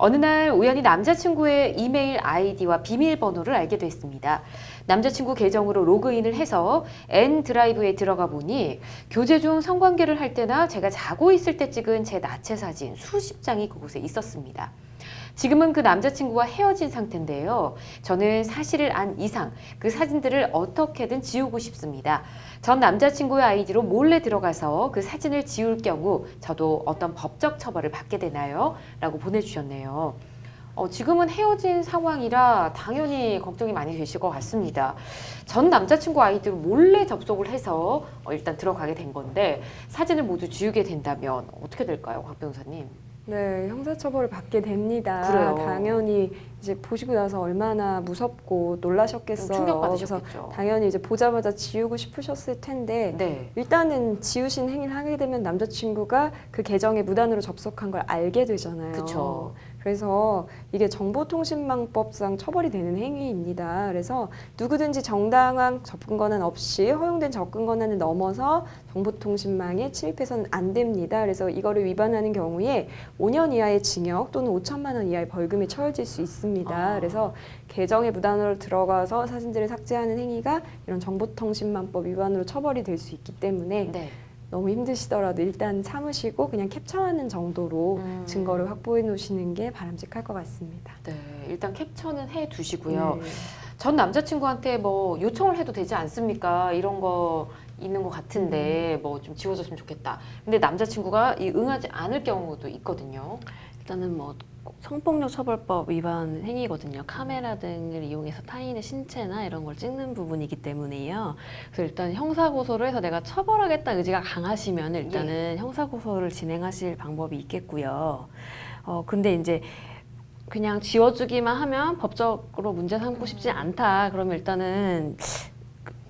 어느 날 우연히 남자친구의 이메일 아이디와 비밀번호를 알게 됐습니다. 남자친구 계정으로 로그인을 해서 N 드라이브에 들어가 보니 교제 중 성관계를 할 때나 제가 자고 있을 때 찍은 제 나체 사진 수십 장이 그곳에 있었습니다. 지금은 그 남자친구와 헤어진 상태인데요. 저는 사실을 안 이상 그 사진들을 어떻게든 지우고 싶습니다. 전 남자친구의 아이디로 몰래 들어가서 그 사진을 지울 경우 저도 어떤 법적 처벌을 받게 되나요? 라고 보내주셨네요. 지금은 헤어진 상황이라 당연히 걱정이 많이 되실 것 같습니다. 전 남자친구 아이디로 몰래 접속을 해서 일단 들어가게 된 건데 사진을 모두 지우게 된다면 어떻게 될까요, 곽 변호사님? 네, 형사처벌을 받게 됩니다. 그래요. 당연히 이제 보시고 나서 얼마나 무섭고 놀라셨겠어요. 충격받으셨겠죠. 그래서 당연히 이제 보자마자 지우고 싶으셨을 텐데 네. 일단은 지우신 행위를 하게 되면 남자친구가 그 계정에 무단으로 접속한 걸 알게 되잖아요. 그쵸. 그래서 이게 정보통신망법상 처벌이 되는 행위입니다. 그래서 누구든지 정당한 접근 권한 없이 허용된 접근 권한을 넘어서 정보통신망에 침입해서는 안 됩니다. 그래서 이거를 위반하는 경우에 5년 이하의 징역 또는 5천만 원 이하의 벌금에 처해질 수 있습니다. 그래서 계정에 무단으로 들어가서 사진들을 삭제하는 행위가 이런 정보통신망법 위반으로 처벌이 될 수 있기 때문에 네. 너무 힘드시더라도 일단 참으시고 그냥 캡처하는 정도로 증거를 확보해 놓으시는 게 바람직할 것 같습니다. 네, 일단 캡처는 해 두시고요. 네. 전 남자친구한테 뭐 요청을 해도 되지 않습니까? 이런 거 있는 것 같은데 뭐 좀 지워줬으면 좋겠다. 근데 남자친구가 응하지 않을 경우도 있거든요. 일단은 뭐 성폭력 처벌법 위반 행위거든요. 카메라 등을 이용해서 타인의 신체나 이런 걸 찍는 부분이기 때문에요. 그래서 일단 형사고소를 해서 내가 처벌하겠다는 의지가 강하시면 일단은 형사고소를 진행하실 방법이 있겠고요. 근데 이제 그냥 지워주기만 하면 법적으로 문제 삼고 싶지 않다. 그러면 일단은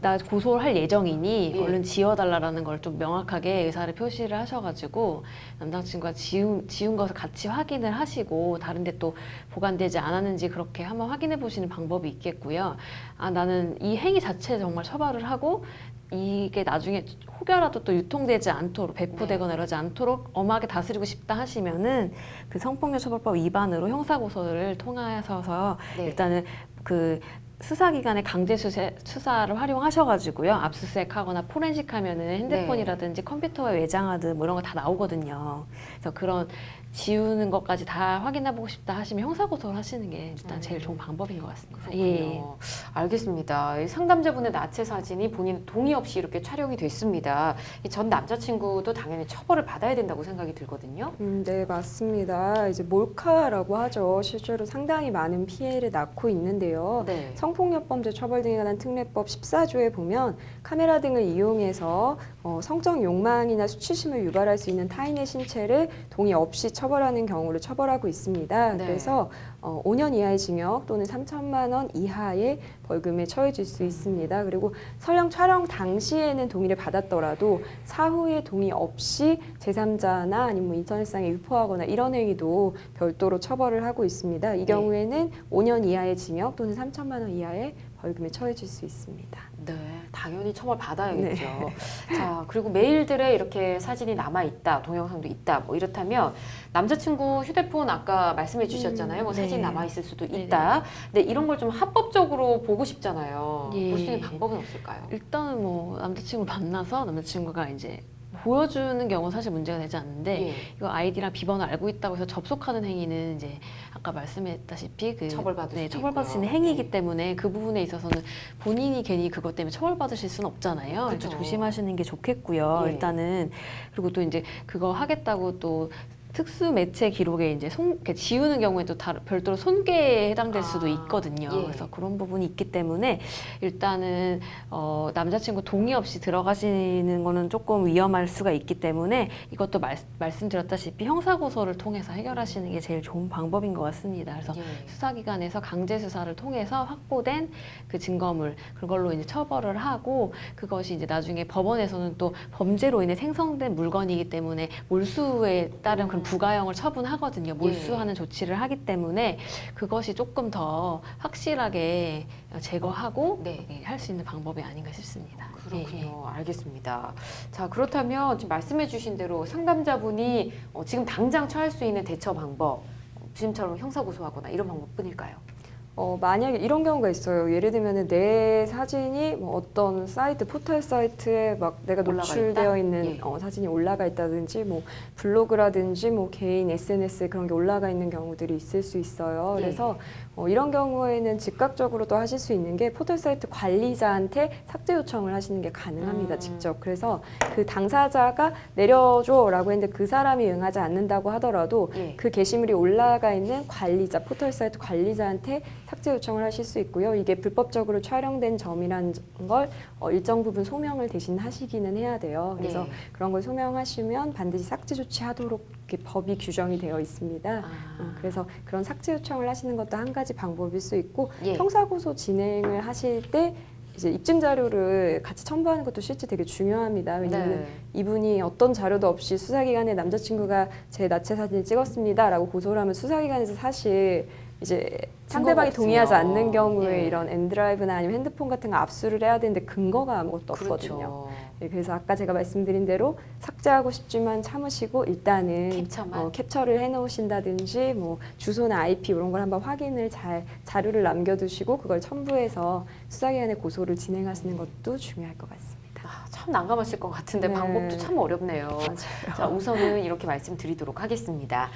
나 고소를 할 예정이니 예. 얼른 지워달라는 걸 좀 명확하게 의사를 표시를 하셔가지고 남자친구가 지운 것을 같이 확인을 하시고 다른데 또 보관되지 않았는지 그렇게 한번 확인해 보시는 방법이 있겠고요. 나는 이 행위 자체에 정말 처벌을 하고 이게 나중에 혹여라도 또 유통되지 않도록 배포되거나 이러지 않도록 엄하게 다스리고 싶다 하시면은 그 성폭력 처벌법 위반으로 형사고소를 통하셔서 네. 일단은 그 수사기관의 강제 수사를 활용하셔가지고요. 압수수색하거나 포렌식하면은 핸드폰이라든지 컴퓨터에 외장하든 뭐 이런 거 다 나오거든요. 그래서 그런 지우는 것까지 다 확인해보고 싶다 하시면 형사고소를 하시는 게 일단 제일 좋은 방법인 것 같습니다. 그렇군요. 알겠습니다. 이 상담자분의 나체 사진이 본인 동의 없이 이렇게 촬영이 됐습니다. 이 전 남자친구도 당연히 처벌을 받아야 된다고 생각이 들거든요. 네, 맞습니다. 이제 몰카라고 하죠. 실제로 상당히 많은 피해를 낳고 있는데요. 네. 성폭력범죄 처벌 등에 관한 특례법 14조에 보면 카메라 등을 이용해서 성적 욕망이나 수치심을 유발할 수 있는 타인의 신체를 동의 없이 처벌하는 경우를 처벌하고 있습니다. 네. 그래서 5년 이하의 징역 또는 3천만 원 이하의 벌금에 처해질 수 있습니다. 그리고 설령 촬영 당시에는 동의를 받았더라도 사후에 동의 없이 제3자나 아니면 인터넷상에 유포하거나 이런 행위도 별도로 처벌을 하고 있습니다. 이 경우에는 5년 이하의 징역 또는 3천만 원 이하의 벌금에 처해질 수 있습니다. 네, 당연히 처벌 받아야겠죠. 네. 자, 그리고 메일들에 이렇게 사진이 남아 있다, 동영상도 있다, 뭐 이렇다면 남자친구 휴대폰 아까 말씀해 주셨잖아요. 뭐 네. 사진 남아 있을 수도 네네. 있다. 근데 이런 걸 좀 합법적으로 보고 싶잖아요. 예. 볼 수 있는 방법은 없을까요? 일단은 뭐 남자친구 만나서 남자친구가 이제 보여주는 경우는 사실 문제가 되지 않는데 예. 이거 아이디랑 비번을 알고 있다고 해서 접속하는 행위는 이제 아까 말씀했다시피 그 처벌받을 수도 처벌받을 수 있는 있고요. 행위이기 네. 때문에 그 부분에 있어서는 본인이 괜히 그것 때문에 처벌받으실 수는 없잖아요. 그쵸. 그러니까 조심하시는 게 좋겠고요. 예. 일단은 그리고 또 이제 그거 하겠다고 또 특수 매체 기록에 이제 이렇게 지우는 경우에 또 별도로 손괴에 해당될 수도 있거든요. 예. 그래서 그런 부분이 있기 때문에 일단은 남자친구 동의 없이 들어가시는 거는 조금 위험할 수가 있기 때문에 이것도 말씀드렸다시피 형사고소를 통해서 해결하시는 게 제일 좋은 방법인 것 같습니다. 그래서 예. 수사기관에서 강제 수사를 통해서 확보된 그 증거물 그걸로 이제 처벌을 하고 그것이 이제 나중에 법원에서는 또 범죄로 인해 생성된 물건이기 때문에 몰수에 따른 그런 부가형을 처분하거든요. 몰수하는 조치를 하기 때문에 그것이 조금 더 확실하게 제거하고 네. 할 수 있는 방법이 아닌가 싶습니다. 그렇군요. 알겠습니다. 자, 그렇다면 지금 말씀해 주신 대로 상담자분이 지금 당장 처할 수 있는 대처 방법 지금처럼 형사고소하거나 이런 방법뿐일까요? 만약에 이런 경우가 있어요. 예를 들면은 내 사진이 뭐 어떤 사이트, 포털 사이트에 막 내가 올라가 노출되어 있다? 있는 예. 사진이 올라가 있다든지, 뭐 블로그라든지 뭐 개인 SNS에 그런 게 올라가 있는 경우들이 있을 수 있어요. 예. 그래서 이런 경우에는 즉각적으로도 하실 수 있는 게 포털 사이트 관리자한테 삭제 요청을 하시는 게 가능합니다. 직접. 그래서 그 당사자가 내려줘라고 했는데 그 사람이 응하지 않는다고 하더라도 예. 그 게시물이 올라가 있는 관리자, 포털 사이트 관리자한테 삭제 요청을 하실 수 있고요. 이게 불법적으로 촬영된 점이라는 걸 일정 부분 소명을 대신 하시기는 해야 돼요. 그래서 네. 그런 걸 소명하시면 반드시 삭제 조치하도록 이렇게 법이 규정이 되어 있습니다. 그래서 그런 삭제 요청을 하시는 것도 한 가지 방법일 수 있고, 예. 형사고소 진행을 하실 때 이제 입증 자료를 같이 첨부하는 것도 실제 되게 중요합니다. 왜냐하면 네. 이분이 어떤 자료도 없이 수사기관에 남자친구가 제 나체 사진을 찍었습니다라고 고소를 하면 수사기관에서 사실 이제 상대방이 없으면. 동의하지 않는 경우에 예. 이런 엔드라이브나 아니면 핸드폰 같은 거 압수를 해야 되는데 근거가 아무것도 없거든요. 그렇죠. 네, 그래서 아까 제가 말씀드린 대로 삭제하고 싶지만 참으시고 일단은 캡처만. 캡처를 해놓으신다든지 뭐 주소나 IP 이런 걸 한번 확인을 잘 자료를 남겨두시고 그걸 첨부해서 수사기관에 고소를 진행하시는 것도 중요할 것 같습니다. 참 난감하실 것 같은데 네. 방법도 참 어렵네요. 맞아요. 자, 우선은 이렇게 말씀드리도록 하겠습니다.